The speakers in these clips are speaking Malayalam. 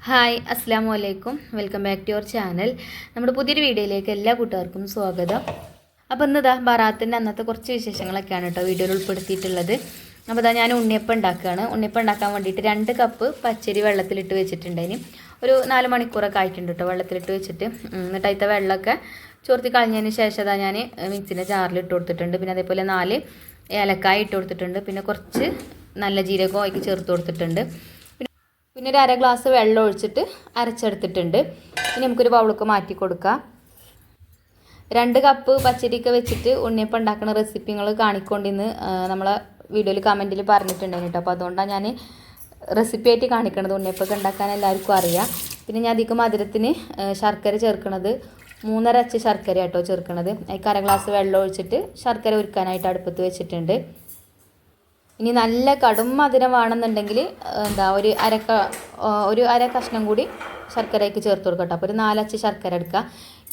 ഹായ് അസ്സാമു അലൈക്കും welcome back to your channel. നമ്മുടെ പുതിയൊരു വീഡിയോയിലേക്ക് എല്ലാ കൂട്ടുകാർക്കും സ്വാഗതം. അപ്പോൾ ഇന്നിതാ ബറാത്തിൻ്റെ അന്നത്തെ കുറച്ച് വിശേഷങ്ങളൊക്കെയാണ് കേട്ടോ വീഡിയോയിൽ ഉൾപ്പെടുത്തിയിട്ടുള്ളത്. അപ്പോൾ ഇതാ ഞാൻ ഉണ്ണിയപ്പം ഉണ്ടാക്കുകയാണ്. ഉണ്ണിയപ്പം ഉണ്ടാക്കാൻ വേണ്ടിയിട്ട് 2 കപ്പ് പച്ചരി വെള്ളത്തിലിട്ട് വെച്ചിട്ടുണ്ടായിന്. ഒരു 4 മണിക്കൂറൊക്കെ ആയിട്ടുണ്ട് കേട്ടോ വെള്ളത്തിലിട്ട് വെച്ചിട്ട്. എന്നിട്ട് അതിൻ്റെ വെള്ളമൊക്കെ ചോർത്തി കളഞ്ഞതിന് ശേഷം അതാ ഞാൻ മിക്സിൻ്റെ ജാറിൽ ഇട്ട് കൊടുത്തിട്ടുണ്ട്. പിന്നെ അതേപോലെ 4 ഏലക്കായ ഇട്ട് കൊടുത്തിട്ടുണ്ട്. പിന്നെ കുറച്ച് നല്ല ജീരകം അതിലേക്ക് ചേർത്ത് കൊടുത്തിട്ടുണ്ട്. പിന്നെ ഒരു 1/2 ഗ്ലാസ് വെള്ളം ഒഴിച്ചിട്ട് അരച്ചെടുത്തിട്ടുണ്ട്. ഇനി നമുക്കൊരു ബൗളൊക്കെ മാറ്റി കൊടുക്കാം. 2 കപ്പ് പച്ചരിയൊക്കെ വെച്ചിട്ട് ഉണ്ണിയപ്പം ഉണ്ടാക്കുന്ന റെസിപ്പി നിങ്ങൾ കാണിക്കൊണ്ടിന്ന് നമ്മളെ വീഡിയോയിൽ കമൻറ്റിൽ പറഞ്ഞിട്ടുണ്ടായിരുന്നു കേട്ടോ. അപ്പോൾ അതുകൊണ്ടാണ് ഞാൻ റെസിപ്പി ആയിട്ട് കാണിക്കണത്. ഉണ്ണിയപ്പൊക്കെ ഉണ്ടാക്കാൻ എല്ലാവർക്കും അറിയാം. പിന്നെ ഞാൻ അധികം മധുരത്തിന് ശർക്കര ചേർക്കണത് 3.5 അച്ച് ശർക്കര കേട്ടോ ചേർക്കണത്. അതിൽ 1/2 ഗ്ലാസ് വെള്ളം ഒഴിച്ചിട്ട് ശർക്കര ഉരുക്കാനായിട്ട് അടുപ്പത്ത് വെച്ചിട്ടുണ്ട്. ഇനി നല്ല കടും മധുരം വേണമെന്നുണ്ടെങ്കിൽ ഒരു അര കഷ്ണം കൂടി ശർക്കരയ്ക്ക് ചേർത്ത് കൊടുക്കട്ടോ. അപ്പോൾ ഒരു 4 അച്ച് ശർക്കര എടുക്കുക.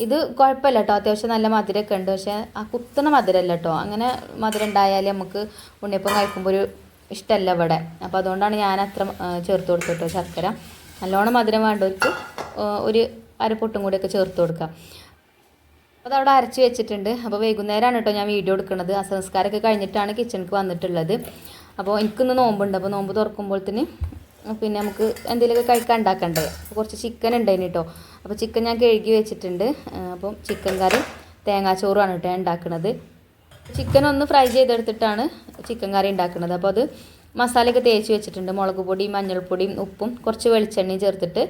ഇത് കുഴപ്പമില്ല കേട്ടോ, അത്യാവശ്യം നല്ല മധുരമൊക്കെ ഉണ്ട്. പക്ഷേ ആ കുത്തുന്ന മധുരമല്ല കേട്ടോ. അങ്ങനെ മധുരം ഉണ്ടായാൽ നമുക്ക് ഉണ്ണിയപ്പം കഴിക്കുമ്പോൾ ഒരു ഇഷ്ടമല്ല ഇവിടെ. അപ്പോൾ അതുകൊണ്ടാണ് ഞാൻ അത്ര ചേർത്ത് കൊടുത്തിട്ടോ ശർക്കര. നല്ലോണം മധുരം വേണ്ടവർക്ക് ഒരു അരപ്പൊട്ടും കൂടിയൊക്കെ ചേർത്ത് കൊടുക്കുക. അപ്പോൾ അതവിടെ അരച്ച് വെച്ചിട്ടുണ്ട്. അപ്പോൾ വൈകുന്നേരമാണ് കേട്ടോ ഞാൻ വീഡിയോ എടുക്കുന്നത്. അസംസ്കാരമൊക്കെ കഴിഞ്ഞിട്ടാണ് കിച്ചണിക്ക് വന്നിട്ടുള്ളത്. അപ്പോൾ എനിക്കിന്ന് നോമ്പുണ്ട്. അപ്പോൾ നോമ്പ് തുറക്കുമ്പോഴത്തേന് പിന്നെ നമുക്ക് എന്തെങ്കിലുമൊക്കെ കഴിക്കാൻ ഉണ്ടാക്കണ്ടേ. അപ്പോൾ കുറച്ച് ചിക്കൻ ഉണ്ടായിന് കേട്ടോ. അപ്പോൾ ചിക്കൻ ഞാൻ കഴുകി വെച്ചിട്ടുണ്ട്. അപ്പം ചിക്കൻ കറി തേങ്ങാച്ചോറുമാണ് കേട്ടോ ഞാൻ ഉണ്ടാക്കുന്നത്. ചിക്കൻ ഒന്ന് ഫ്രൈ ചെയ്തെടുത്തിട്ടാണ് ചിക്കൻ കറി ഉണ്ടാക്കുന്നത്. അപ്പോൾ അത് മസാലയൊക്കെ തേച്ച് വെച്ചിട്ടുണ്ട്. മുളക് പൊടിയും മഞ്ഞൾപ്പൊടിയും ഉപ്പും കുറച്ച് വെളിച്ചെണ്ണയും ചേർത്തിട്ട്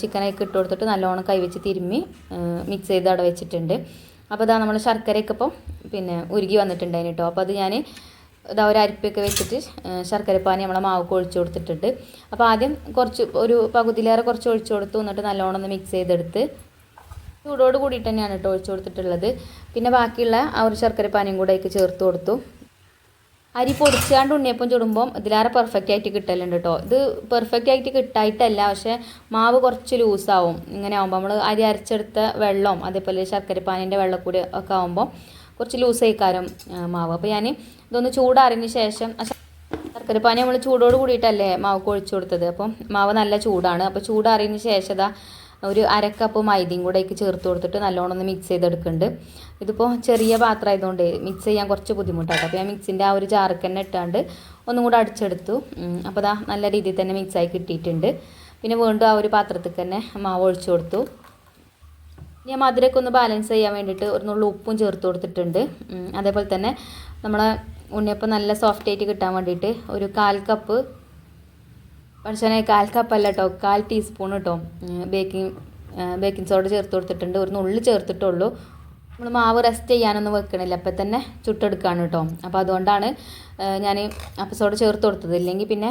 ചിക്കനൊക്കെ ഇട്ട് കൊടുത്തിട്ട് നല്ലോണം കൈവച്ച് തിരുമ്മി മിക്സ് ചെയ്ത് അവിടെ വെച്ചിട്ടുണ്ട്. അപ്പോൾ ഇതാ നമ്മൾ ശർക്കരയൊക്കെ ഇപ്പോൾ പിന്നെ ഉരുകി വന്നിട്ടുണ്ടായിന് കേട്ടോ. അപ്പോൾ അത് ഞാൻ ഇതാ ഒരു അരിപ്പൊക്കെ വെച്ചിട്ട് ശർക്കരപ്പാനി നമ്മളെ മാവ് ഒഴിച്ച് കൊടുത്തിട്ടുണ്ട്. അപ്പോൾ ആദ്യം ഒരു പകുതിയിലേറെ കുറച്ച് ഒഴിച്ച് കൊടുത്തു. എന്നിട്ട് നല്ലോണം ഒന്ന് മിക്സ് ചെയ്തെടുത്ത് ചൂടോട് കൂടിയിട്ട് തന്നെയാണ് കേട്ടോ ഒഴിച്ച് കൊടുത്തിട്ടുള്ളത്. പിന്നെ ബാക്കിയുള്ള ആ ഒരു ശർക്കരപ്പാനിയും കൂടെ അതിലേക്ക് ചേർത്ത് കൊടുത്തു. അരി പൊടിച്ചാണ്ട് ഉണ്ണിയപ്പം ചുടുമ്പം ഇതിലേറെ പെർഫെക്റ്റ് ആയിട്ട് കിട്ടലുണ്ട് കേട്ടോ. ഇത് പെർഫെക്റ്റ് ആയിട്ട് കിട്ടായിട്ടല്ല, പക്ഷേ മാവ് കുറച്ച് ലൂസാവും. ഇങ്ങനെ ആകുമ്പോൾ നമ്മൾ അരി അരച്ചെടുത്ത വെള്ളം അതേപോലെ ശർക്കരപ്പാനിൻ്റെ വെള്ളം കൂടി ഒക്കെ ആകുമ്പോൾ കുറച്ച് ലൂസായിക്കാരം മാവ്. അപ്പോൾ ഞാൻ ഇതൊന്ന് ചൂടാറിന് ശേഷം ശർക്കരപ്പാനി നമ്മൾ ചൂടോട് കൂടിയിട്ടല്ലേ മാവ് ഒഴിച്ച് കൊടുത്തത്. അപ്പം മാവ് നല്ല ചൂടാണ്. അപ്പോൾ ചൂടാറിന് ശേഷം ഒരു 1/2 കപ്പ് മൈദയും കൂടെ അതിലേക്ക് ചേർത്ത് കൊടുത്തിട്ട് നല്ലോണം ഒന്ന് മിക്സ് ചെയ്തെടുക്കുന്നുണ്ട്. ഇതിപ്പോൾ ചെറിയ പാത്രം ആയതുകൊണ്ട് മിക്സ് ചെയ്യാൻ കുറച്ച് ബുദ്ധിമുട്ടാണ്. അപ്പോൾ ഞാൻ മിക്സിൻ്റെ ആ ഒരു ജാർക്ക് തന്നെ ഇട്ടാണ്ട് ഒന്നും കൂടെ അടിച്ചെടുത്തു. അപ്പോൾ നല്ല രീതിയിൽ തന്നെ മിക്സായി കിട്ടിയിട്ടുണ്ട്. പിന്നെ വീണ്ടും ആ ഒരു പാത്രത്തിൽ തന്നെ മാവ് ഒഴിച്ചു കൊടുത്തു. ഞാൻ മധുരമൊക്കെ ഒന്ന് ബാലൻസ് ചെയ്യാൻ വേണ്ടിയിട്ട് ഒരു നുള്ളു ഉപ്പും ചേർത്ത് കൊടുത്തിട്ടുണ്ട്. അതേപോലെ തന്നെ നമ്മളെ ഉണ്ണിയപ്പം നല്ല സോഫ്റ്റ് ആയിട്ട് കിട്ടാൻ വേണ്ടിയിട്ട് ഒരു 1/4 കപ്പ് പക്ഷേ 1/4 കപ്പല്ല കേട്ടോ, 1/4 ടീസ്പൂൺ കേട്ടോ ബേക്കിംഗ് സോഡ ചേർത്ത് കൊടുത്തിട്ടുണ്ട്. ഒരു നുള്ളി ചേർത്തിട്ടുള്ളൂ. നമ്മൾ മാവ് റെസ്റ്റ് ചെയ്യാനൊന്നും വെക്കണില്ല, അപ്പം തന്നെ ചുട്ടെടുക്കുകയാണ് കേട്ടോ. അപ്പോൾ അതുകൊണ്ടാണ് ഞാൻ അപ്പം സോഡ ചേർത്ത് കൊടുത്തത്. ഇല്ലെങ്കിൽ പിന്നെ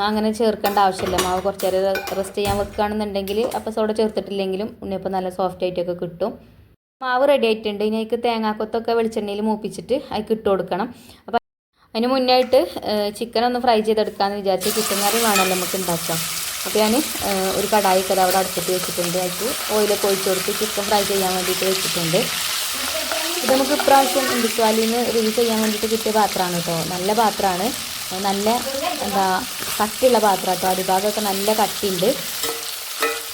അങ്ങനെ ചേർക്കേണ്ട ആവശ്യമില്ല. മാവ് കുറച്ച് നേരം റെസ്റ്റ് ചെയ്യാൻ വെക്കുകയാണെന്നുണ്ടെങ്കിൽ അപ്പം സോഡ ചേർത്തിട്ടില്ലെങ്കിലും ഉണ്ണിയപ്പം നല്ല സോഫ്റ്റ് ആയിട്ടൊക്കെ കിട്ടും. മാവ് റെഡി ആയിട്ടുണ്ട്. ഇനി അതിലേക്ക് തേങ്ങാക്കൊത്തൊക്കെ വെളിച്ചെണ്ണയിൽ മൂപ്പിച്ചിട്ട് അതിലേക്ക് ഇട്ട് കൊടുക്കണം. അപ്പോൾ അതിന് മുന്നായിട്ട് ചിക്കൻ ഒന്ന് ഫ്രൈ ചെയ്തെടുക്കാമെന്ന് വിചാരിച്ച് ചിക്കൻ കറി വേണമല്ലോ നമുക്ക് ഉണ്ടാക്കാം. അപ്പോൾ ഞാൻ ഒരു കടായിക്ക് അത് അവിടെ അടുപ്പിട്ട് വെച്ചിട്ടുണ്ട്. അതിലേക്ക് ഓയിലൊക്കെ ഒഴിച്ച് കൊടുത്ത് ചിക്കൻ ഫ്രൈ ചെയ്യാൻ വേണ്ടിയിട്ട് വെച്ചിട്ടുണ്ട്. ഇത് നമുക്ക് ഇപ്രാവശ്യം ഇൻഡിസ്വാലിൽ നിന്ന് റിവ്യൂ ചെയ്യാൻ വേണ്ടിയിട്ട് കിട്ടിയ പാത്രമാണ് കേട്ടോ. നല്ല പാത്രമാണ്, നല്ല കട്ടിയുള്ള പാത്രം കേട്ടോ. അടിഭാഗമൊക്കെ നല്ല കട്ടിയുണ്ട്.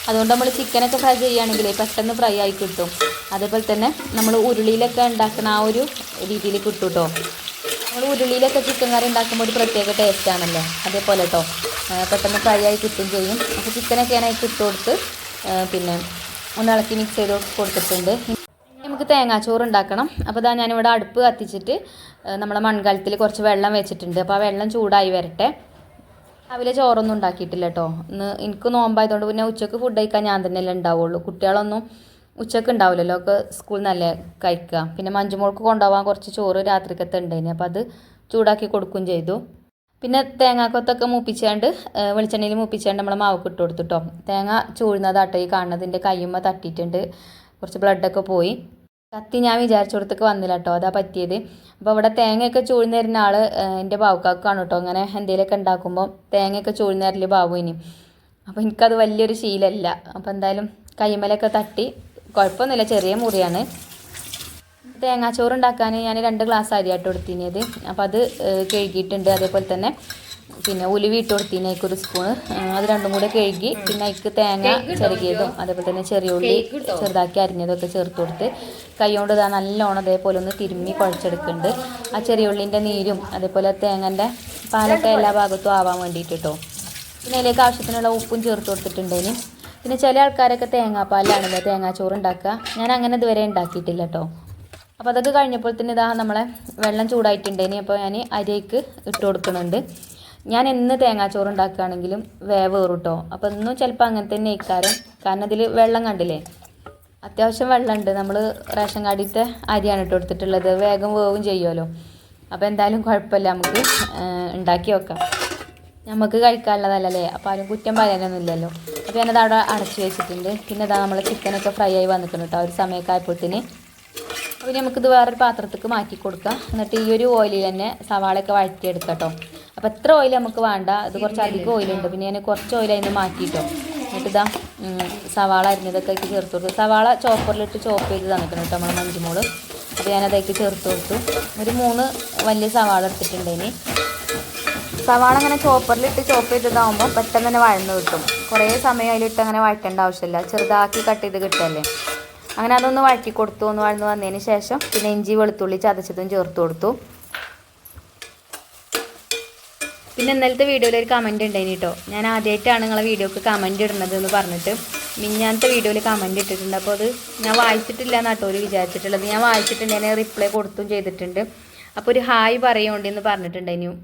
അതുകൊണ്ട് നമ്മൾ ചിക്കനൊക്കെ ഫ്രൈ ചെയ്യുകയാണെങ്കിൽ പെട്ടെന്ന് ഫ്രൈ ആയി കിട്ടും. അതേപോലെ തന്നെ നമ്മൾ ഉരുളിയിലൊക്കെ ഉണ്ടാക്കുന്ന ആ ഒരു രീതിയിൽ കിട്ടും കേട്ടോ. നമ്മൾ ഉരുളിയിലൊക്കെ ചിക്കൻ കറി ഉണ്ടാക്കുമ്പോൾ ഒരു പ്രത്യേക ടേസ്റ്റാണല്ലോ. അതേപോലെ കേട്ടോ പെട്ടെന്ന് ഫ്രൈ ആയി കിട്ടും ചെയ്യും. അപ്പോൾ ചിക്കനൊക്കെ ഞാൻ ഇട്ട് കൊടുത്ത് പിന്നെ ഒന്ന് ഇളക്കി മിക്സ് ചെയ്ത് കൊടുത്തിട്ടുണ്ട്. നമുക്ക് തേങ്ങാച്ചോറ് ഉണ്ടാക്കണം. അപ്പോൾ ഇതാ ഞാനിവിടെ അടുപ്പ് കത്തിച്ചിട്ട് നമ്മളെ മൺകലത്തിൽ കുറച്ച് വെള്ളം വെച്ചിട്ടുണ്ട്. അപ്പോൾ ആ വെള്ളം ചൂടായി വരട്ടെ. രാവിലെ ചോറൊന്നും ഉണ്ടാക്കിയിട്ടില്ല കേട്ടോ. ഇന്ന് എനിക്ക് നോമ്പായതുകൊണ്ട് പിന്നെ ഉച്ചക്ക് ഫുഡ് കഴിക്കാൻ ഞാൻ തന്നെയല്ലേ ഉണ്ടാവുള്ളൂ. കുട്ടികളൊന്നും ഉച്ചക്ക് ഉണ്ടാവില്ലല്ലോ, ഒക്കെ സ്കൂളിൽ നിന്നല്ലേ കഴിക്കുക. പിന്നെ മഞ്ജുമോൾക്ക് കൊണ്ടുപോകാൻ കുറച്ച് ചോറ് രാത്രിക്കത്തെ ഉണ്ടായിന്. അപ്പോൾ അത് ചൂടാക്കി കൊടുക്കുകയും ചെയ്തു. പിന്നെ തേങ്ങാക്കൊത്തൊക്കെ മൂപ്പിച്ചാണ്ട് വെളിച്ചെണ്ണയിൽ മൂപ്പിച്ചാണ്ട് നമ്മളെ മാവ് ഇട്ട് കൊടുത്തു കേട്ടോ. തേങ്ങ ചൂഴുന്നതാട്ടോ ഈ കാണുന്നതിൻ്റെ കയ്യുമ്മ തട്ടിയിട്ടുണ്ട്. കുറച്ച് ബ്ലഡൊക്കെ പോയി. കത്തി ഞാൻ വിചാരിച്ചിടത്തേക്ക് വന്നില്ല കേട്ടോ, അതാ പറ്റിയത്. അപ്പോൾ ഇവിടെ തേങ്ങയൊക്കെ ചൂഴ്ന്നു തരുന്ന ആൾ എൻ്റെ ബാവുക്കാക്കാണ് കേട്ടോ. അങ്ങനെ എന്തെങ്കിലുമൊക്കെ ഉണ്ടാക്കുമ്പോൾ തേങ്ങയൊക്കെ ചൂഴ്ന്നു തരല് ബാവു ഇനി. അപ്പോൾ എനിക്കത് വലിയൊരു ശീലമല്ല. അപ്പോൾ എന്തായാലും കൈമലൊക്കെ തട്ടി, കുഴപ്പമൊന്നുമില്ല, ചെറിയ മുറിയാണ്. തേങ്ങാച്ചോറ് ഉണ്ടാക്കാൻ ഞാൻ 2 ഗ്ലാസ് അരിയായിട്ട് കൊടുത്തിനിയത്. അപ്പോൾ അത് കഴുകിയിട്ടുണ്ട്. അതേപോലെ തന്നെ പിന്നെ ഉലുവ ഇട്ട് കൊടുത്തതിനേക്ക് ഒരു സ്പൂണ്, അത് രണ്ടും കൂടെ കഴുകി പിന്നെ അതിക്ക് തേങ്ങ ചെറുകിയതും അതേപോലെ തന്നെ ചെറിയ ഉള്ളി ചെറുതാക്കി അരിഞ്ഞതൊക്കെ ചേർത്ത് കൊടുത്ത് കൈകൊണ്ട് ഇതാ നല്ലോണം അതേപോലെ ഒന്ന് തിരുമ്മി കുഴച്ചെടുക്കുന്നുണ്ട്. ആ ചെറിയ ഉള്ളിൻ്റെ നീരും അതേപോലെ തേങ്ങൻ്റെ പാലൊക്കെ എല്ലാ ഭാഗത്തും ആവാൻ വേണ്ടിയിട്ട് കേട്ടോ. പിന്നെ അതിലേക്ക് ആവശ്യത്തിനുള്ള ഉപ്പും ചേർത്ത് കൊടുത്തിട്ടുണ്ടേന്. പിന്നെ ചില ആൾക്കാരൊക്കെ തേങ്ങാപ്പാലാണല്ലോ തേങ്ങാച്ചോറ് ഉണ്ടാക്കുക. ഞാൻ അങ്ങനെ ഇതുവരെ ഉണ്ടാക്കിയിട്ടില്ല കേട്ടോ. അപ്പോൾ അതൊക്കെ കഴിഞ്ഞപ്പോൾ തന്നെ ഇതാ നമ്മളെ വെള്ളം ചൂടായിട്ടുണ്ടേനി. അപ്പോൾ ഞാൻ അരിക്ക് ഇട്ട് കൊടുക്കുന്നുണ്ട്. ഞാൻ എന്ന് തേങ്ങാച്ചോറ് ഉണ്ടാക്കുകയാണെങ്കിലും വേവ് കയറും കേട്ടോ. അപ്പോൾ ഇന്നും ചിലപ്പോൾ അങ്ങനെ തന്നെ ഇക്കാരം, കാരണം ഇതിൽ വെള്ളം കണ്ടില്ലേ, അത്യാവശ്യം വെള്ളമുണ്ട്. നമ്മൾ റേഷൻ കാർഡിലത്തെ അരിയാണ് ഇട്ട് കൊടുത്തിട്ടുള്ളത്, വേഗം വേവും ചെയ്യുമല്ലോ. അപ്പോൾ എന്തായാലും കുഴപ്പമില്ല, നമുക്ക് ഉണ്ടാക്കി വെക്കാം. നമുക്ക് കഴിക്കാനുള്ളതല്ലേ, അപ്പോൾ ആരും കുറ്റം പറയാനൊന്നും ഇല്ലല്ലോ. അപ്പോൾ ഞാനത് അവിടെ അടച്ചു വെച്ചിട്ടുണ്ട്. പിന്നെ ഇതാ നമ്മൾ ചിക്കനൊക്കെ ഫ്രൈ ആയി വന്നിട്ടുണ്ട് കേട്ടോ ഒരു സമയമൊക്കെ ആയപ്പോഴത്തേന്. അപ്പോൾ നമുക്കിത് വേറൊരു പാത്രത്തേക്ക് മാറ്റി കൊടുക്കാം. എന്നിട്ട് ഈ ഒരു ഓയിലിൽ തന്നെ സവാളയൊക്കെ വഴറ്റിയെടുക്കാം കേട്ടോ. അപ്പോൾ എത്ര ഓയിൽ നമുക്ക് വേണ്ട, ഇത് കുറച്ച് അധികം ഓയിലുണ്ട്. പിന്നെ ഞാൻ കുറച്ച് ഓയിൽ അതിന് മാറ്റിയിട്ടോ. എന്നിട്ട് ഇതാ സവാള അരിഞ്ഞതൊക്കെ ചേർത്ത് കൊടുത്തു. സവാള ചോപ്പറിലിട്ട് ചോപ്പ് ചെയ്ത് തന്നിട്ടുണ്ട് കേട്ടോ നമ്മൾ മഞ്ജുമോള്. അപ്പോൾ ഞാനതേക്ക് ചേർത്ത് കൊടുത്തു. ഒരു 3 വലിയ സവാള എടുത്തിട്ടുണ്ടേനി. സവാള അങ്ങനെ ചോപ്പറിലിട്ട് ചോപ്പ് ചെയ്തതാകുമ്പോൾ പെട്ടെന്ന് തന്നെ വഴന്ന് കിട്ടും. കുറേ സമയം അതിലിട്ട് അങ്ങനെ വഴറ്റേണ്ട ആവശ്യമില്ല, ചെറുതാക്കി കട്ട് ചെയ്ത് കിട്ടല്ലേ. അങ്ങനെ അതൊന്ന് വഴറ്റി കൊടുത്തു. ഒന്ന് വഴന്ന് വന്നതിന് ശേഷം പിന്നെ ഇഞ്ചി വെളുത്തുള്ളി ചതച്ചതും ചേർത്ത് കൊടുത്തു. പിന്നെ ഇന്നലത്തെ വീഡിയോയിൽ ഒരു കമൻറ്റ് ഉണ്ടായിന് കേട്ടോ. ഞാൻ ആദ്യമായിട്ടാണ് നിങ്ങളെ വീഡിയോക്ക് കമൻറ്റ് ഇടുന്നത് എന്ന് പറഞ്ഞിട്ട് മിഞ്ഞാന്നത്തെ വീഡിയോയിൽ കമൻറ്റ് ഇട്ടിട്ടുണ്ട്. അപ്പോൾ അത് ഞാൻ വായിച്ചിട്ടില്ല എന്നാട്ടോ ഒരു വിചാരിച്ചിട്ടുള്ളത്. ഞാൻ വായിച്ചിട്ടുണ്ട്, ഞാൻ റിപ്ലൈ കൊടുത്തും ചെയ്തിട്ടുണ്ട്. അപ്പോൾ ഒരു ഹായ് പറയുന്നുണ്ടെന്ന് പറഞ്ഞിട്ടുണ്ടായിരുന്നു.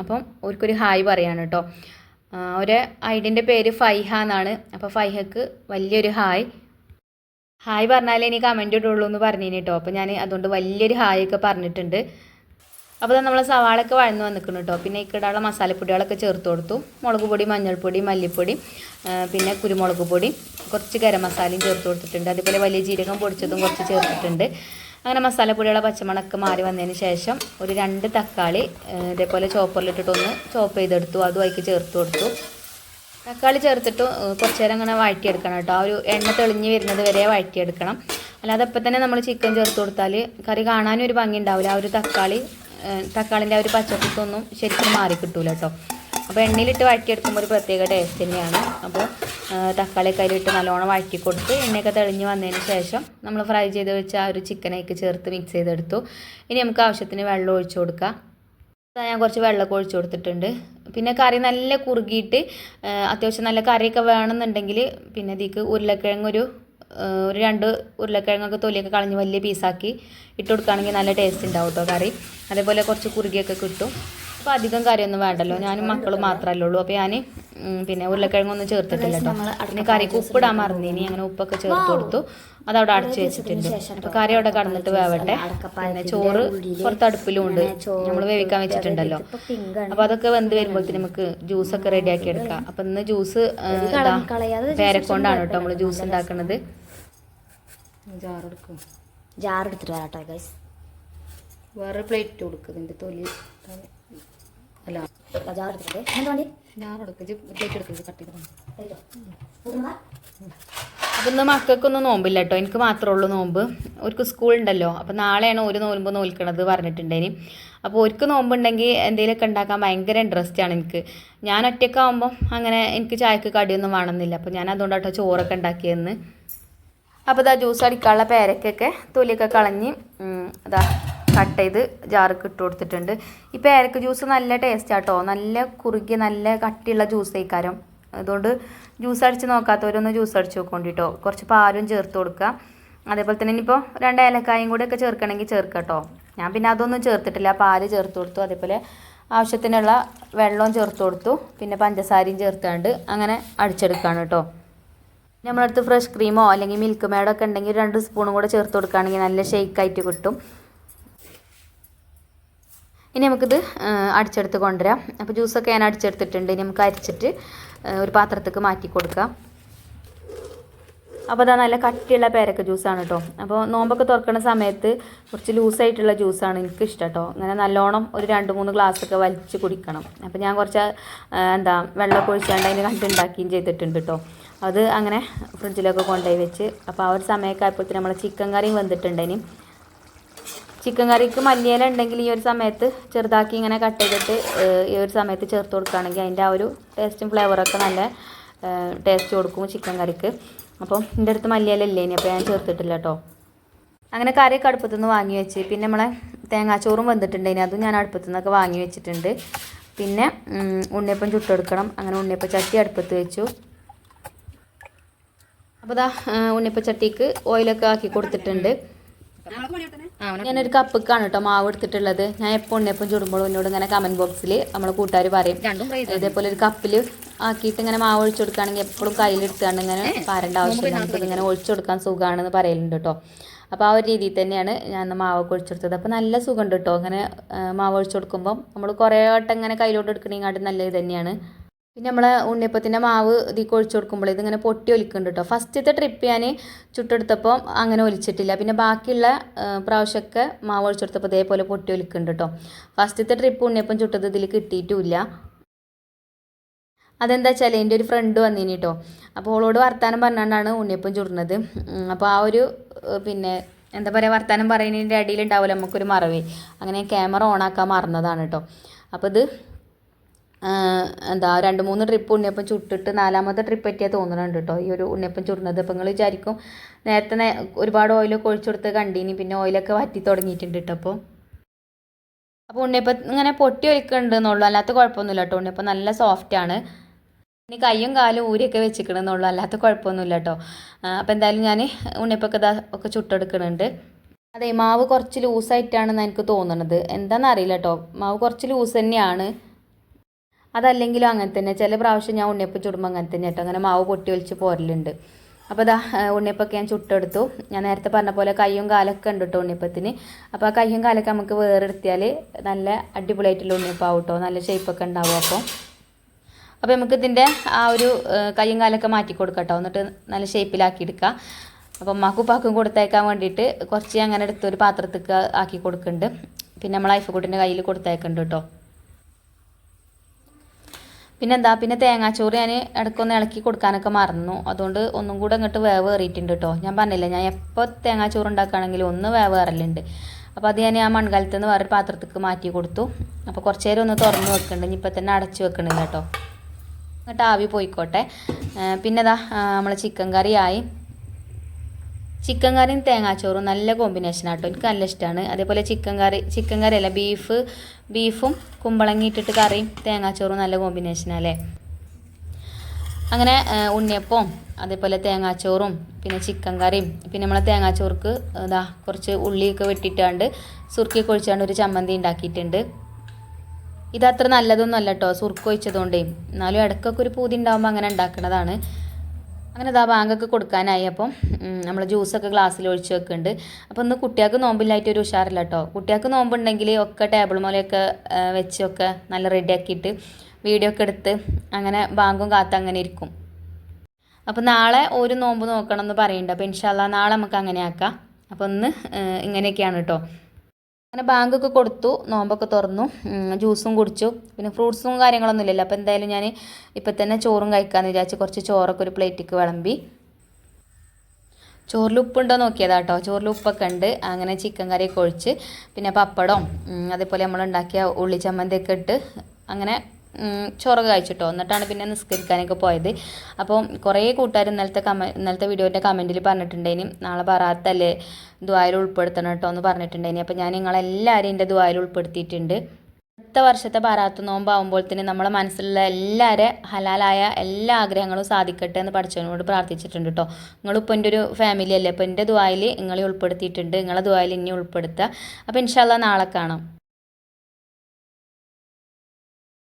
അപ്പം അവർക്കൊരു ഹായ് പറയാണ് കേട്ടോ. ഒരു ഐഡിൻ്റെ പേര് ഫൈഹ എന്നാണ്. അപ്പോൾ ഫൈഹക്ക് വലിയൊരു ഹായ്. ഹായ് പറഞ്ഞാലേ ഇനി കമൻറ്റ് ഇടുള്ളൂ എന്ന് പറഞ്ഞിന് കേട്ടോ. അപ്പോൾ ഞാൻ അതുകൊണ്ട് വലിയൊരു ഹായ് ഒക്കെ പറഞ്ഞിട്ടുണ്ട്. അപ്പോൾ നമ്മൾ സവാളൊക്കെ വഴന്ന് വന്നിക്കണം കേട്ടോ. പിന്നെ ഇക്കിടാനുള്ള മസാലപ്പൊടികളൊക്കെ ചേർത്ത് കൊടുത്തു. മുളക് പൊടി, മഞ്ഞൾപ്പൊടി, മല്ലിപ്പൊടി, പിന്നെ കുരുമുളക് പൊടി, കുറച്ച് ഗരം മസാലയും ചേർത്ത് കൊടുത്തിട്ടുണ്ട്. അതുപോലെ വലിയ ജീരകം പൊടിച്ചതും കുറച്ച് ചേർത്തിട്ടുണ്ട്. അങ്ങനെ മസാലപ്പൊടികളെ പച്ചമണക്ക് മാറി വന്നതിന് ശേഷം ഒരു 2 തക്കാളി ഇതേപോലെ ചോപ്പറിലിട്ടിട്ടൊന്ന് ചോപ്പ് ചെയ്തെടുത്തു. അതും അതിലേക്ക് ചേർത്ത് കൊടുത്തു. തക്കാളി ചേർത്തിട്ട് കുറച്ച് നേരം അങ്ങനെ വഴറ്റിയെടുക്കണം കേട്ടോ. ആ ഒരു എണ്ണ തെളിഞ്ഞ് വരുന്നത് വരെ വഴറ്റിയെടുക്കണം. അല്ലാതെ ഇപ്പം തന്നെ നമ്മൾ ചിക്കൻ ചേർത്ത് കൊടുത്താൽ കറി കാണാനും ഒരു ഭംഗി ഉണ്ടാവില്ല. ആ ഒരു തക്കാളിൻ്റെ ആ ഒരു പച്ചപ്പൊന്നും ശരിക്കും മാറി കിട്ടൂല കേട്ടോ. അപ്പോൾ എണ്ണയിലിട്ട് വഴറ്റിയെടുക്കുമ്പോൾ ഒരു പ്രത്യേക ടേസ്റ്റ് തന്നെയാണ്. അപ്പോൾ തക്കാളിയൊക്കെ അതിലിട്ട് നല്ലോണം വഴറ്റി കൊടുത്ത് എണ്ണയൊക്കെ തെളിഞ്ഞ് വന്നതിന് ശേഷം നമ്മൾ ഫ്രൈ ചെയ്ത് വെച്ച ആ ഒരു ചിക്കനൊക്കെ ചേർത്ത് മിക്സ് ചെയ്തെടുത്തു. ഇനി നമുക്ക് ആവശ്യത്തിന് വെള്ളം ഒഴിച്ചു കൊടുക്കാം. ഞാൻ കുറച്ച് വെള്ളമൊക്കെ ഒഴിച്ചു കൊടുത്തിട്ടുണ്ട്. പിന്നെ കറി നല്ല കുറുകിയിട്ട് അത്യാവശ്യം നല്ല കറിയൊക്കെ വേണമെന്നുണ്ടെങ്കിൽ പിന്നെ ഇതിലേക്ക് ഉരുളക്കിഴങ്ങ് ഒരു 2 ഉരുളക്കിഴങ്ങൊക്കെ തൊലിയൊക്കെ കളഞ്ഞ് വലിയ പീസാക്കി ഇട്ട് കൊടുക്കുകയാണെങ്കിൽ നല്ല ടേസ്റ്റ് ഉണ്ടാവും കേട്ടോ കറി. അതേപോലെ കുറച്ച് കുറുകിയൊക്കെ കിട്ടും. അപ്പോൾ അധികം കറിയൊന്നും വേണ്ടല്ലോ, ഞാനും മക്കളും മാത്രമല്ലേ ഉള്ളൂ. അപ്പോൾ ഞാൻ പിന്നെ ഉരുളക്കിഴങ്ങൊന്നും ചേർത്തിട്ടില്ല കേട്ടോ. പിന്നെ കറിക്ക് ഉപ്പിടാൻ മറന്നിനി, അങ്ങനെ ഉപ്പൊക്കെ ചേർത്ത് കൊടുത്തു. അതവിടെ അടച്ച് വെച്ചിട്ടുണ്ട്. അപ്പോൾ കറി അവിടെ കടന്നിട്ട് വേവട്ടെ. പിന്നെ ചോറ് പുറത്ത് അടുപ്പിലും ഉണ്ട്, നമ്മൾ വേവിക്കാൻ വെച്ചിട്ടുണ്ടല്ലോ. അപ്പോൾ അതൊക്കെ വെന്ത് വരുമ്പോഴത്തേക്ക് നമുക്ക് ജ്യൂസൊക്കെ റെഡിയാക്കി എടുക്കാം. അപ്പോൾ ഇന്ന് ജ്യൂസ് പേരക്കൊണ്ടാണ് കേട്ടോ നമ്മൾ ജ്യൂസ് ഉണ്ടാക്കുന്നത്. ജാറെടുത്തിട്ട് വരാട്ടോ ഗൈസ്. വേറെ പ്ലേറ്റ് കൊടുക്കുക, ഇതിൻ്റെ തൊലി അല്ല ജാറെടുത്തിട്ട് എന്തുകൊണ്ട് പ്ലേറ്റ് എടുക്കുന്നത് കട്ട് ചെയ്ത്. അപ്പം ഇന്ന് മക്കൾക്കൊന്നും നോമ്പില്ല കേട്ടോ, എനിക്ക് മാത്രമേ ഉള്ളൂ നോമ്പ്. അവർക്ക് സ്കൂളുണ്ടല്ലോ. അപ്പോൾ നാളെയാണ് ഒരു നോമ്പ് നോൽക്കണത് പറഞ്ഞിട്ടുണ്ടേനി. അപ്പോൾ അവർക്ക് നോമ്പുണ്ടെങ്കിൽ എന്തെങ്കിലുമൊക്കെ ഉണ്ടാക്കാൻ ഭയങ്കര ഇൻട്രസ്റ്റാണ് എനിക്ക്. ഞാൻ ഒറ്റയ്ക്കാവുമ്പം അങ്ങനെ എനിക്ക് ചായക്ക് കടിയൊന്നും വേണമെന്നില്ല. അപ്പോൾ ഞാൻ അതുകൊണ്ടാട്ടോ ചോറൊക്കെ ഉണ്ടാക്കിയെന്ന്. അപ്പോൾ ഇതാ ജ്യൂസ് അടിക്കാനുള്ള പേരക്കൊക്കെ തൊലിയൊക്കെ കളഞ്ഞ് അതാ കട്ട് ചെയ്ത് ജാർക്ക് ഇട്ട് കൊടുത്തിട്ടുണ്ട്. ഈ പേരക്ക ജ്യൂസ് നല്ല ടേസ്റ്റാട്ടോ, നല്ല കുറുകിയ നല്ല കട്ടിയുള്ള ജ്യൂസ് കഴിക്കാരം. അതുകൊണ്ട് ജ്യൂസ് അടിച്ച് നോക്കാത്തവരൊന്ന് ജ്യൂസ് അടിച്ച് നോക്കൊണ്ടിട്ടോ. കുറച്ച് പാലും ചേർത്ത് കൊടുക്കുക. അതേപോലെ തന്നെ ഇനിയിപ്പോൾ 2 ഏലക്കായും കൂടെ ഒക്കെ ചേർക്കണമെങ്കിൽ ചേർക്കാം കേട്ടോ. ഞാൻ പിന്നെ അതൊന്നും ചേർത്തിട്ടില്ല, പാല് ചേർത്ത് കൊടുത്തു. അതേപോലെ ആവശ്യത്തിനുള്ള വെള്ളവും ചേർത്ത് കൊടുത്തു. പിന്നെ പഞ്ചസാരയും ചേർത്താണ്ട് അങ്ങനെ അടിച്ചെടുക്കുകയാണ് കേട്ടോ. നമ്മളടുത്ത് ഫ്രഷ് ക്രീമോ അല്ലെങ്കിൽ മിൽക്ക് മേഡോ ഒക്കെ ഉണ്ടെങ്കിൽ 2 സ്പൂണും കൂടെ ചേർത്ത് കൊടുക്കുകയാണെങ്കിൽ നല്ല ഷെയ്ക്കായിട്ട് കിട്ടും. ഇനി നമുക്കിത് അടിച്ചെടുത്ത് കൊണ്ടുവരാം. അപ്പോൾ ജ്യൂസൊക്കെ ഞാൻ അടിച്ചെടുത്തിട്ടുണ്ട്. ഇനി നമുക്ക് അരിച്ചിട്ട് ഒരു പാത്രത്തേക്ക് മാറ്റി കൊടുക്കാം. അപ്പോൾ അതാ നല്ല കട്ടിയുള്ള പേരക്ക ജ്യൂസാണ് കേട്ടോ. അപ്പോൾ നോമ്പൊക്കെ തുറക്കുന്ന സമയത്ത് കുറച്ച് ലൂസായിട്ടുള്ള ജ്യൂസാണ് എനിക്കിഷ്ടം കേട്ടോ. അങ്ങനെ നല്ലോണം ഒരു 2-3 ഗ്ലാസ്സൊക്കെ വലിച്ച് കുടിക്കണം. അപ്പോൾ ഞാൻ കുറച്ച് വെള്ളമൊക്കെ ഒഴിച്ചാണ്ട് അതിന് കണ്ടുണ്ടാക്കുകയും ചെയ്തിട്ടുണ്ട് കേട്ടോ. അത് അങ്ങനെ ഫ്രിഡ്ജിലൊക്കെ കൊണ്ടുപോയി വെച്ച്. അപ്പോൾ ആ ഒരു സമയമൊക്കെ ആയപ്പോഴത്തേന് നമ്മളെ ചിക്കൻ കറിയും വന്നിട്ടുണ്ടേനി. ചിക്കൻ കറിക്ക് മല്ലിയില ഉണ്ടെങ്കിൽ ഈ ഒരു സമയത്ത് ചെറുതാക്കി ഇങ്ങനെ കട്ട് ചെയ്തിട്ട് ഈ ഒരു സമയത്ത് ചേർത്ത് കൊടുക്കുകയാണെങ്കിൽ അതിൻ്റെ ആ ഒരു ടേസ്റ്റും ഫ്ലേവറൊക്കെ നല്ല ടേസ്റ്റ് കൊടുക്കും ചിക്കൻ കറിക്ക്. അപ്പം എൻ്റെ അടുത്ത് മല്ലിയില ഇല്ലേ ഇനി, അപ്പോൾ ഞാൻ ചേർത്തിട്ടില്ല കേട്ടോ. അങ്ങനെ കറിയൊക്കെ അടുപ്പത്തു നിന്ന് വാങ്ങി വെച്ച്, പിന്നെ നമ്മളെ തേങ്ങാച്ചോറും വന്നിട്ടുണ്ടെങ്കിൽ അതും ഞാൻ അടുപ്പത്തു നിന്നൊക്കെ വാങ്ങി വെച്ചിട്ടുണ്ട്. പിന്നെ ഉണ്ണിയപ്പം ചുട്ടെടുക്കണം. അങ്ങനെ ഉണ്ണിയപ്പം ചട്ടി അടുപ്പത്ത് വെച്ചു. അപ്പോൾ ഇതാ ഉണ്ണിയപ്പം ചട്ടിക്ക് ഓയിലൊക്കെ ആക്കി കൊടുത്തിട്ടുണ്ട്. ഞാനൊരു കപ്പിക്കാണ് കേട്ടോ മാവ് എടുത്തിട്ടുള്ളത്. ഞാൻ എപ്പോൾ ഉണ്ണിയപ്പം ചുടുമ്പോഴും എന്നോട് ഇങ്ങനെ കമൻറ്റ് ബോക്സിൽ നമ്മളെ കൂട്ടുകാർ പറയും ഇതേപോലെ ഒരു കപ്പിൽ ആക്കിയിട്ട് ഇങ്ങനെ മാവ് ഒഴിച്ചു കൊടുക്കുകയാണെങ്കിൽ എപ്പോഴും കയ്യിലെടുത്തുകൊണ്ട് ഇങ്ങനെ പാരേണ്ട ആവശ്യമില്ല, നമുക്ക് ഇങ്ങനെ ഒഴിച്ചു കൊടുക്കാൻ സുഖമാണെന്ന് പറയലുണ്ട് കേട്ടോ. അപ്പോൾ ആ ഒരു രീതിയിൽ തന്നെയാണ് ഞാൻ മാവൊക്കെ ഒഴിച്ചെടുത്തത്. അപ്പോൾ നല്ല സുഖമുണ്ട് കേട്ടോ അങ്ങനെ മാവ് ഒഴിച്ചു കൊടുക്കുമ്പം. നമ്മൾ കുറേ വട്ടം ഇങ്ങനെ കയ്യിലോട്ട് എടുക്കണമെങ്കിൽ നല്ല ഇത് തന്നെയാണ്. പിന്നെ നമ്മളെ ഉണ്ണിയപ്പത്തിൻ്റെ മാവ് ഇതിലേക്ക് ഒഴിച്ചു കൊടുക്കുമ്പോൾ ഇതിങ്ങനെ പൊട്ടി ഒലിക്കുന്നുണ്ട് കേട്ടോ. ഫസ്റ്റത്തെ ട്രിപ്പ് ഞാൻ ചുട്ടെടുത്തപ്പോൾ അങ്ങനെ ഒലിച്ചിട്ടില്ല. പിന്നെ ബാക്കിയുള്ള പ്രാവശ്യമൊക്കെ മാവ് ഒഴിച്ചെടുത്തപ്പോൾ ഇതേപോലെ പൊട്ടി ഒലിക്കുന്നുണ്ട് കേട്ടോ. ഫസ്റ്റത്തെ ട്രിപ്പ് ഉണ്ണിയപ്പം ചുട്ടത് ഇതിൽ കിട്ടിയിട്ടുമില്ല. അതെന്താ വെച്ചാൽ എൻ്റെ ഒരു ഫ്രണ്ട് വന്നിനി കേട്ടോ. അപ്പോൾ അവളോട് വർത്താനം പറഞ്ഞുകൊണ്ടാണ് ഉണ്ണിയപ്പം ചുടുന്നത്. അപ്പോൾ ആ ഒരു പിന്നെ എന്താ പറയുക, വർത്താനം പറയുന്നതിൻ്റെ അടിയിൽ ഉണ്ടാവില്ല നമുക്കൊരു മറവേ, അങ്ങനെ ക്യാമറ ഓണാക്കാൻ മറന്നതാണ് കേട്ടോ. അപ്പോൾ ഇത് എന്താ 2-3 ട്രിപ്പ് ഉണ്ണിയപ്പം ചുട്ടിട്ട് 4ാമത്തെ ട്രിപ്പ് പറ്റിയാൽ തോന്നുന്നുണ്ട് കേട്ടോ ഈ ഒരു ഉണ്ണിയപ്പം ചുടുന്നത്. അപ്പോൾ നിങ്ങൾ വിചാരിക്കും നേരത്തെ ഒരുപാട് ഓയിലൊക്കെ ഒഴിച്ചെടുത്ത് കണ്ടീനി, പിന്നെ ഓയിലൊക്കെ വറ്റി തുടങ്ങിയിട്ടുണ്ട് കേട്ടോ. അപ്പോൾ ഉണ്ണിയപ്പം ഇങ്ങനെ പൊട്ടി ഒലിക്കുന്നുണ്ട് എന്നുള്ളൂ, അല്ലാത്ത കുഴപ്പമൊന്നുമില്ല കേട്ടോ. ഉണ്ണിയപ്പം നല്ല സോഫ്റ്റാണ്. ഇനി കയ്യും കാലും ഊരിയൊക്കെ വെച്ചിക്കണമെന്നുള്ളൂ, അല്ലാത്ത കുഴപ്പമൊന്നുമില്ല കേട്ടോ. അപ്പോൾ എന്തായാലും ഞാൻ ഉണ്ണിയപ്പൊക്കെ ഒക്കെ ചുട്ടെടുക്കുന്നുണ്ട്. അതെ, മാവ് കുറച്ച് ലൂസായിട്ടാണെന്ന് എനിക്ക് തോന്നുന്നത്. എന്താണെന്ന് അറിയില്ല കേട്ടോ, മാവ് കുറച്ച് ലൂസ് തന്നെയാണ്. അതല്ലെങ്കിലും അങ്ങനെ തന്നെ ചില പ്രാവശ്യം ഞാൻ ഉണ്ണിയപ്പം ചുടുമ്പോൾ അങ്ങനെ തന്നെ കേട്ടോ, അങ്ങനെ മാവ് പൊട്ടി ഒലിച്ച് പോരലുണ്ട്. അപ്പോൾ ഇതാ ഉണ്ണിയപ്പൊക്കെ ഞാൻ ചുട്ടെടുത്തു. ഞാൻ നേരത്തെ പറഞ്ഞ പോലെ കയ്യും കാലൊക്കെ ഉണ്ട് കേട്ടോ ഉണ്ണിയപ്പത്തിന്. അപ്പോൾ ആ കയ്യും കാലൊക്കെ നമുക്ക് വേറെടുത്തിയാൽ നല്ല അടിപൊളിയായിട്ടുള്ള ഉണ്ണിയപ്പാവും കേട്ടോ, നല്ല ഷേപ്പൊക്കെ ഉണ്ടാവും. അപ്പോൾ നമുക്ക് ഇതിൻ്റെ ആ ഒരു കയ്യും കാലൊക്കെ മാറ്റി കൊടുക്കാം കേട്ടോ, എന്നിട്ട് നല്ല ഷേപ്പിലാക്കി എടുക്കാം. അപ്പം അമ്മക്കും ഉപ്പാക്കും കൊടുത്തയക്കാൻ വേണ്ടിയിട്ട് കുറച്ച് അങ്ങനെ എടുത്ത് ഒരു പാത്രത്തേക്ക് ആക്കി കൊടുക്കുന്നുണ്ട്. പിന്നെ നമ്മൾ ഐഫക്കുട്ടിൻ്റെ കയ്യിൽ കൊടുത്തയക്കുന്നുണ്ട് കേട്ടോ. പിന്നെ തേങ്ങാച്ചോറ് ഞാൻ ഇടയ്ക്കൊന്ന് ഇളക്കി കൊടുക്കാനൊക്കെ മറന്നു, അതുകൊണ്ട് ഒന്നും കൂടെ അങ്ങോട്ട് വേവ് കയറിയിട്ടുണ്ട് കേട്ടോ. ഞാൻ പറഞ്ഞില്ല, ഞാൻ എപ്പോൾ തേങ്ങാച്ചോറ് ഉണ്ടാക്കുകയാണെങ്കിലും ഒന്ന് വേവ് കയറലുണ്ട്. അപ്പോൾ അത് ഞാൻ ആ മൺകാലത്ത് നിന്ന് വേറൊരു പാത്രത്തേക്ക് മാറ്റി കൊടുത്തു. അപ്പോൾ കുറച്ച് നേരം ഒന്ന് തുറന്ന് വെക്കുന്നുണ്ട്, ഇനി ഇപ്പം തന്നെ അടച്ച് വെക്കണില്ല കേട്ടോ, എന്നിട്ട് ആവി പോയിക്കോട്ടെ. പിന്നെ നമ്മൾ ചിക്കൻ കറിയും തേങ്ങാച്ചോറും നല്ല കോമ്പിനേഷനാണ് കേട്ടോ, എനിക്ക് നല്ല ഇഷ്ടമാണ്. അതേപോലെ ചിക്കൻ കറി അല്ല ബീഫും കുമ്പളങ്ങി ഇട്ടിട്ട് കറിയും തേങ്ങാച്ചോറും നല്ല കോമ്പിനേഷനല്ലേ. അങ്ങനെ ഉണ്ണിയപ്പവും അതേപോലെ തേങ്ങാച്ചോറും പിന്നെ ചിക്കൻ കറിയും, പിന്നെ നമ്മളെ തേങ്ങാച്ചോർക്ക് കുറച്ച് ഉള്ളിയൊക്കെ വെട്ടിയിട്ടാണ്ട് സുർക്കിയൊക്കെ ഒഴിച്ചാണ്ട് ഒരു ചമ്മന്തി ഉണ്ടാക്കിയിട്ടുണ്ട്. ഇതത്ര നല്ലതൊന്നും അല്ല കേട്ടോ സുർക്ക് ഒഴിച്ചതുകൊണ്ടേ, എന്നാലും ഇടയ്ക്കൊക്കെ ഒരു പൂതി ഉണ്ടാകുമ്പോൾ അങ്ങനെ ഉണ്ടാക്കുന്നതാണ്. അങ്ങനെ ബാങ്കൊക്കെ കൊടുക്കാനായി. അപ്പം നമ്മൾ ജ്യൂസൊക്കെ ഗ്ലാസ്സിൽ ഒഴിച്ച് വെക്കുന്നുണ്ട്. അപ്പോൾ ഇന്ന് കുട്ടികൾക്ക് നോമ്പില്ലായിട്ട് ഒരു ഉഷാറില്ല കേട്ടോ. കുട്ടികൾക്ക് നോമ്പുണ്ടെങ്കിൽ ഒക്കെ ടേബിൾ മേലെയൊക്കെ വെച്ചൊക്കെ നല്ല റെഡിയാക്കിയിട്ട് വീഡിയോ ഒക്കെ എടുത്ത് അങ്ങനെ ബാങ്കും കാത്ത് അങ്ങനെ ഇരിക്കും. അപ്പോൾ നാളെ ഒരു നോമ്പ് നോക്കണം എന്ന് പറയുന്നുണ്ട്. അപ്പോൾ ഇൻഷാ അല്ലാഹ് നാളെ നമുക്ക് അങ്ങനെ ആക്കാം. അപ്പോൾ ഇന്ന് ഇങ്ങനെയൊക്കെയാണ് കേട്ടോ. അങ്ങനെ ബാങ്കൊക്കെ കൊടുത്തു, നോമ്പൊക്കെ തുറന്നു, ജ്യൂസും കുടിച്ചു. പിന്നെ ഫ്രൂട്ട്സും കാര്യങ്ങളൊന്നും ഇല്ലല്ലോ. അപ്പോൾ എന്തായാലും ഞാൻ ഇപ്പം തന്നെ ചോറും കഴിക്കാമെന്ന് വിചാരിച്ച് കുറച്ച് ചോറൊക്കെ ഒരു പ്ലേറ്റിക്ക് വിളമ്പി. ചോറിൽ ഉപ്പുണ്ടോ നോക്കിയതാ കേട്ടോ, ചോറിൽ ഉപ്പൊക്കെ ഉണ്ട്. അങ്ങനെ ചിക്കൻ കറിയൊക്കെ ഒഴിച്ച് പിന്നെ പപ്പടവും അതേപോലെ നമ്മൾ ഉണ്ടാക്കിയ ഉള്ളി ചമ്മന്തിയൊക്കെ ഇട്ട് അങ്ങനെ ചോറൊക്കെ കഴിച്ചിട്ടോ. എന്നിട്ടാണ് പിന്നെ നിസ്കരിക്കാനൊക്കെ പോയത്. അപ്പം കുറേ കൂട്ടുകാർ ഇന്നലത്തെ വീഡിയോൻ്റെ കമൻറ്റിൽ പറഞ്ഞിട്ടുണ്ടേനി നാളെ ബറാത്തല്ലേ ദുആയിൽ ഉൾപ്പെടുത്തണം കേട്ടോ എന്ന് പറഞ്ഞിട്ടുണ്ടേനി. അപ്പോൾ ഞാൻ നിങ്ങളെല്ലാവരും എൻ്റെ ദുആയിൽ ഉൾപ്പെടുത്തിയിട്ടുണ്ട്. അടുത്ത വർഷത്തെ ബറാത്ത് നോമ്പാകുമ്പോൾ തന്നെ നമ്മളെ മനസ്സിലുള്ള എല്ലാവരും ഹലാലായ എല്ലാ ആഗ്രഹങ്ങളും സാധിക്കട്ടെ എന്ന് പഠിച്ചവനോട് പ്രാർത്ഥിച്ചിട്ടുണ്ട് കേട്ടോ. നിങ്ങളിപ്പോൾ എൻ്റെ ഒരു ഫാമിലി അല്ലേ, അപ്പോൾ എൻ്റെ ദുആയിൽ നിങ്ങളെ ഉൾപ്പെടുത്തിയിട്ടുണ്ട്. നിങ്ങളെ ദുആയിൽ ഇനി ഉൾപ്പെടുത്തുക. അപ്പോൾ ഇൻഷാ അല്ലാഹ് നാളെ കാണാം.